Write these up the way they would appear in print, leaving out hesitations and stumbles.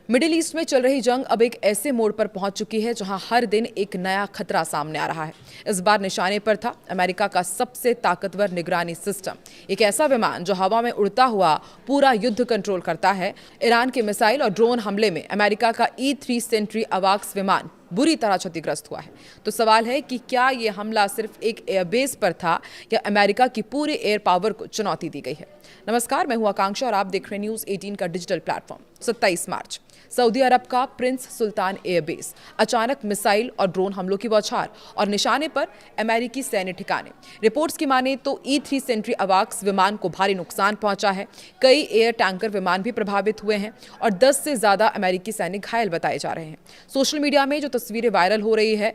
Middle east में चल रही जंग अब एक ऐसे मोड़ पर पहुंच चुकी है जहां हर दिन एक नया खतरा सामने आ रहा है। इस बार निशाने पर था अमेरिका का सबसे ताकतवर निगरानी सिस्टम, एक ऐसा विमान जो हवा में उड़ता हुआ पूरा युद्ध कंट्रोल करता है। ईरान के मिसाइल और ड्रोन हमले में अमेरिका का E-3 सेंट्री अवाक्स विमान बुरी तरह क्षतिग्रस्त हुआ है। तो सवाल है कि क्या ये हमला सिर्फ एक एयरबेस पर था या अमेरिका की पूरे एयर पावर को चुनौती दी गई है। नमस्कार, मैं हूं आकांक्षा और आप देख रहे हैं न्यूज़ 18 का डिजिटल प्लेटफॉर्म। 27 मार्च सऊदी अरब का प्रिंस सुल्तान एयरबेस, अचानक मिसाइल और ड्रोन हमलों की बौछार और निशाने पर अमेरिकी सैन्य ठिकाने। रिपोर्ट्स की माने तो E-3 सेंट्री अवाक्स विमान को भारी नुकसान पहुंचा है। कई एयर टैंकर विमान भी प्रभावित हुए हैं और 10 से ज्यादा अमेरिकी सैनिक घायल बताए जा रहे हैं। सोशल मीडिया में जो तस्वीरें वायरल हो रही है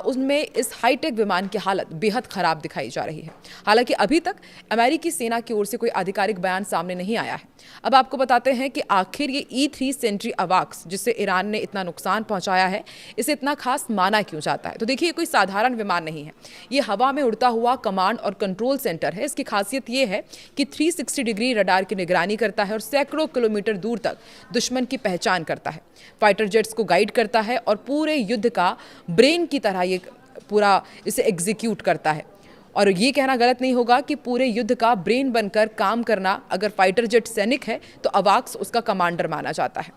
उनमें इस हाईटेक विमान की हालत बेहद खराब दिखाई जा रही है। हालांकि अभी तक अमेरिकी सेना की ओर से कोई आधिकारिक बयान सामने नहीं आया है। अब आपको बताते हैं कि आखिर ये E-3 सेंट्री अवाक्स, जिसे ईरान ने इतना नुकसान पहुंचाया है, इसे इतना खास माना क्यों जाता है। तो देखिए, कोई साधारण विमान नहीं है, ये हवा में उड़ता हुआ कमांड और कंट्रोल सेंटर है। इसकी खासियत ये है कि 360 डिग्री रडार की निगरानी करता है और सैकड़ों किलोमीटर दूर तक दुश्मन की पहचान करता है, फाइटर जेट्स को गाइड करता है और पूरे युद्ध का ब्रेन की तरह ये पूरा इसे एग्जीक्यूट करता है। और ये कहना गलत नहीं होगा कि पूरे युद्ध का ब्रेन बनकर काम करना, अगर फाइटर जेट सैनिक है तो अवाक्स उसका कमांडर माना जाता है।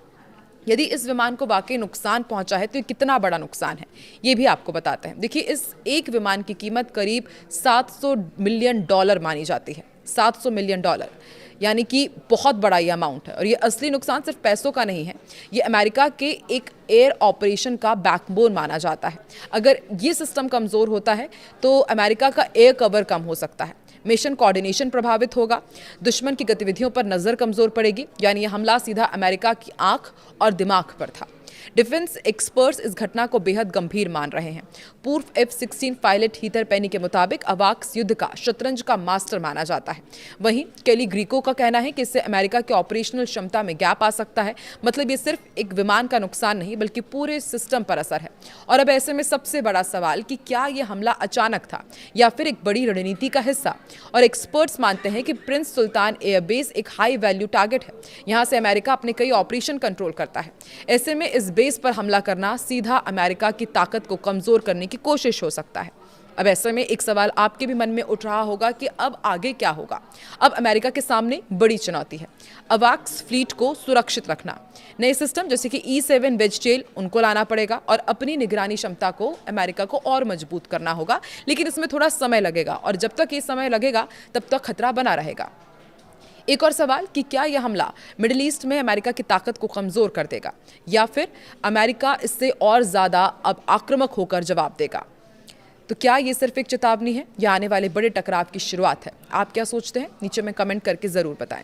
यदि इस विमान को वाकई नुकसान पहुंचा है तो ये कितना बड़ा नुकसान है, ये भी आपको बताते हैं। देखिए, इस एक विमान की कीमत करीब $700 मिलियन मानी जाती है। $700 मिलियन, यानी कि बहुत बड़ा ये अमाउंट है। और ये असली नुकसान सिर्फ पैसों का नहीं है, ये अमेरिका के एक एयर ऑपरेशन का बैकबोन माना जाता है। अगर ये सिस्टम कमज़ोर होता है तो अमेरिका का एयर कवर कम हो सकता है, मिशन कोऑर्डिनेशन प्रभावित होगा, दुश्मन की गतिविधियों पर नज़र कमज़ोर पड़ेगी। यानी यह हमला सीधा अमेरिका की आंख और दिमाग पर था। डिफेंस एक्सपर्ट्स इस घटना को बेहद गंभीर मान रहे हैं। पूर्व F-16 पायलट हीथर पेनी के मुताबिक अवाक्स युद्ध का शतरंज का मास्टर माना जाता है। वहीं केली ग्रीको का कहना है कि इससे अमेरिका की ऑपरेशनल क्षमता में गैप आ सकता है। मतलब ये सिर्फ एक विमान का नुकसान नहीं बल्कि पूरे सिस्टम पर असर है। और अब ऐसे में सबसे बड़ा सवाल कि क्या ये हमला अचानक था या फिर एक बड़ी रणनीति का हिस्सा। और एक्सपर्ट्स मानते हैं कि प्रिंस सुल्तान एयरबेस एक हाई वैल्यू टारगेट है। यहाँ से अमेरिका अपने कई ऑपरेशन कंट्रोल करता है। ऐसे में इस बेस पर हमला करना सीधा अमेरिका की ताकत को कमजोर करने की कोशिश हो सकता है। अब ऐसे में एक सवाल आपके भी मन में उठ रहा होगा कि अब आगे क्या होगा। अब अमेरिका के सामने बड़ी चुनौती है अवाक्स फ्लीट को सुरक्षित रखना। नए सिस्टम जैसे कि E-7 वेजटेल उनको लाना पड़ेगा और अपनी निगरानी क्षमता को अमेरिका को और मजबूत करना होगा। लेकिन इसमें थोड़ा समय लगेगा और जब तक ये समय लगेगा तब तक खतरा बना रहेगा। एक और सवाल कि क्या यह हमला मिडिल ईस्ट में अमेरिका की ताकत को कमज़ोर कर देगा या फिर अमेरिका इससे और ज़्यादा अब आक्रामक होकर जवाब देगा। तो क्या ये सिर्फ एक चेतावनी है या आने वाले बड़े टकराव की शुरुआत है? आप क्या सोचते हैं? नीचे में कमेंट करके ज़रूर बताएं।